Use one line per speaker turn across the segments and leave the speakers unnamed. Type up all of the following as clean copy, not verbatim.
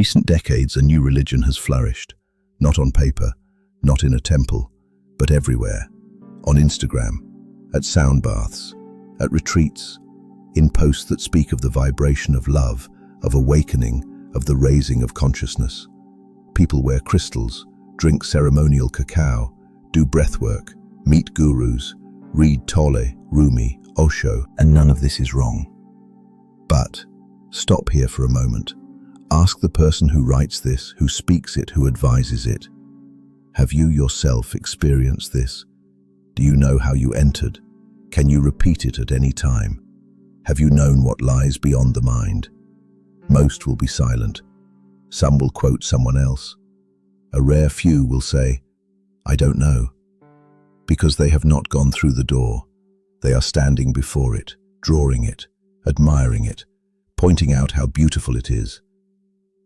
recent decades, a new religion has flourished, not on paper, not in a temple, but everywhere, on Instagram, at sound baths, at retreats, in posts that speak of the vibration of love, of awakening, of the raising of consciousness. People wear crystals, drink ceremonial cacao, do breathwork, meet gurus, read Tolle, Rumi, Osho, and none of this is wrong. But stop here for a moment. Ask the person who writes this, who speaks it, who advises it. Have you yourself experienced this? Do you know how you entered? Can you repeat it at any time? Have you known what lies beyond the mind? Most will be silent. Some will quote someone else. A rare few will say, "I don't know," because they have not gone through the door. They are standing before it, drawing it, admiring it, pointing out how beautiful it is.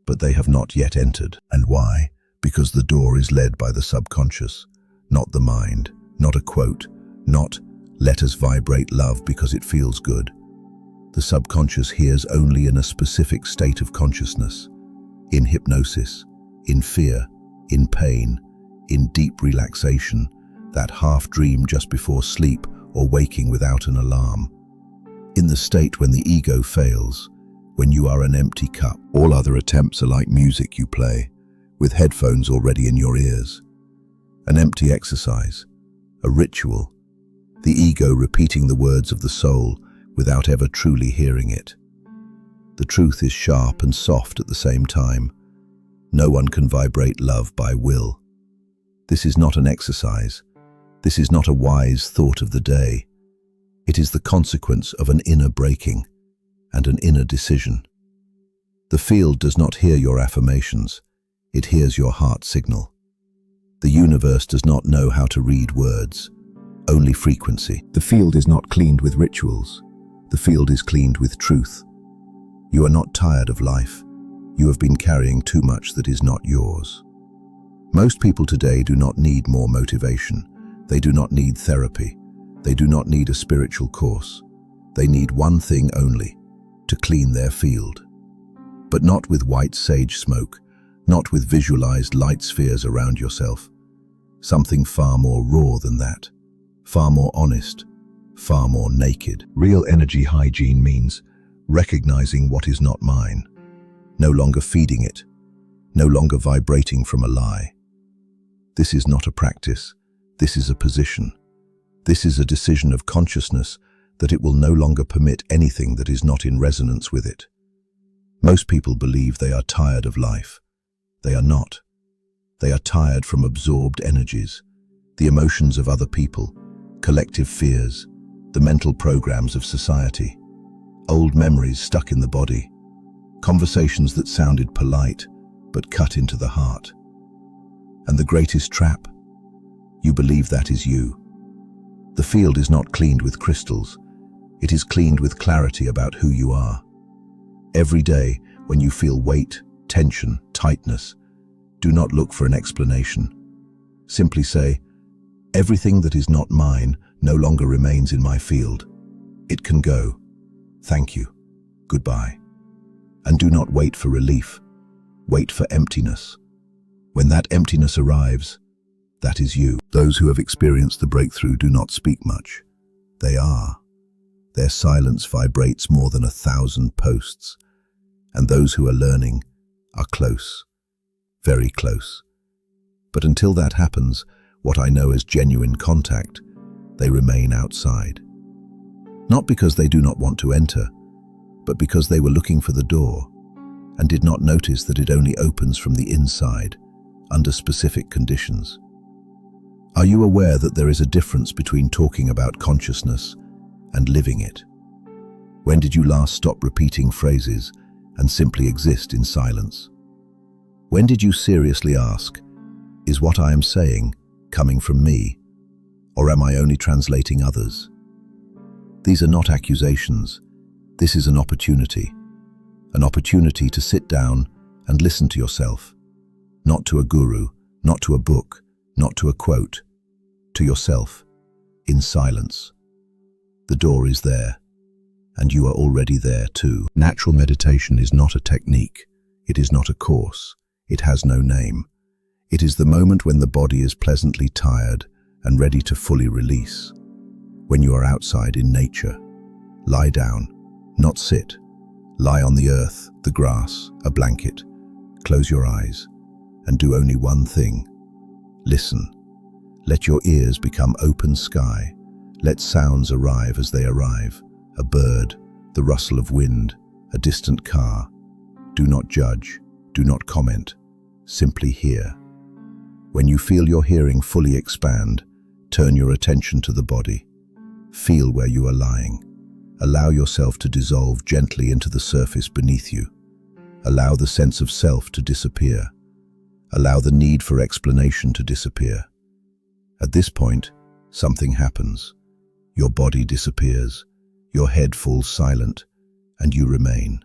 But they have not yet entered. And why? Because the door is led by the subconscious, not the mind, not a quote, not "let us vibrate love because it feels good." The subconscious hears only in a specific state of consciousness, in hypnosis, in fear, in pain, in deep relaxation, that half dream just before sleep or waking without an alarm. In the state when the ego fails, when you are an empty cup, all other attempts are like music you play, with headphones already in your ears. An empty exercise, a ritual, the ego repeating the words of the soul without ever truly hearing it. The truth is sharp and soft at the same time. No one can vibrate love by will. This is not an exercise. This is not a wise thought of the day. It is the consequence of an inner breaking and an inner decision. The field does not hear your affirmations. It hears your heart signal. The universe does not know how to read words, only frequency. The field is not cleaned with rituals. The field is cleaned with truth. You are not tired of life. You have been carrying too much that is not yours. Most people today do not need more motivation. They do not need therapy. They do not need a spiritual course. They need one thing only, to clean their field. But not with white sage smoke, not with visualized light spheres around yourself. Something far more raw than that, far more honest, far more naked. Real energy hygiene means recognizing what is not mine, no longer feeding it, no longer vibrating from a lie. This is not a practice, this is a position. This is a decision of consciousness that it will no longer permit anything that is not in resonance with it. Most people believe they are tired of life. They are not. They are tired from absorbed energies, the emotions of other people, collective fears, the mental programs of society, old memories stuck in the body, conversations that sounded polite but cut into the heart. And the greatest trap, you believe that is you. The field is not cleaned with crystals. It is cleaned with clarity about who you are. Every day, when you feel weight, tension, tightness, do not look for an explanation. Simply say, "Everything that is not mine no longer remains in my field. It can go. Thank you. Goodbye." And do not wait for relief. Wait for emptiness. When that emptiness arrives, that is you. Those who have experienced the breakthrough do not speak much. They are. Their silence vibrates more than 1,000 posts. And those who are learning are close, very close. But until that happens, what I know as genuine contact, they remain outside. Not because they do not want to enter, but because they were looking for the door and did not notice that it only opens from the inside, under specific conditions. Are you aware that there is a difference between talking about consciousness and living it? When did you last stop repeating phrases and simply exist in silence? When did you seriously ask, is what I am saying coming from me, or am I only translating others? These are not accusations. This is an opportunity to sit down and listen to yourself, not to a guru, not to a book, not to a quote, to yourself, in silence. The door is there, and you are already there too. Natural meditation is not a technique, It is not a course. It has no name. It is the moment when the body is pleasantly tired and ready to fully release. When you are outside in nature, lie down, not sit. Lie on the earth, the grass, a blanket. Close your eyes and do only one thing. Listen. Let your ears become open sky. Let sounds arrive as they arrive. A bird, the rustle of wind, a distant car. Do not judge. Do not comment. Simply hear. When you feel your hearing fully expand, turn your attention to the body. Feel where you are lying. Allow yourself to dissolve gently into the surface beneath you. Allow the sense of self to disappear. Allow the need for explanation to disappear. At this point, something happens. Your body disappears, your head falls silent, and you remain,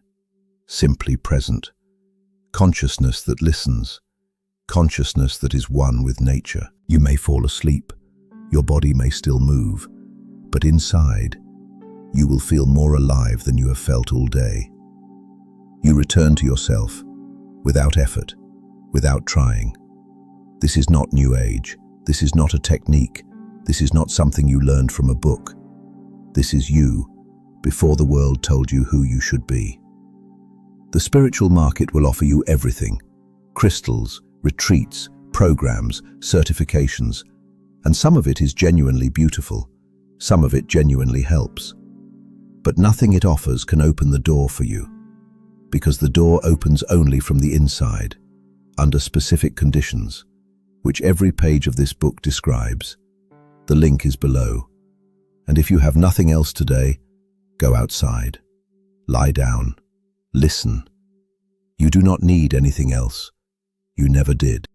simply present. Consciousness that listens, consciousness that is one with nature. You may fall asleep, your body may still move, but inside, you will feel more alive than you have felt all day. You return to yourself, without effort, without trying. This is not New Age. This is not a technique. This is not something you learned from a book. This is you, before the world told you who you should be. The spiritual market will offer you everything: crystals, retreats, programs, certifications, and some of it is genuinely beautiful. Some of it genuinely helps. But nothing it offers can open the door for you, because the door opens only from the inside, under specific conditions, which every page of this book describes. The link is below. And if you have nothing else today, go outside. Lie down. Listen. You do not need anything else. You never did.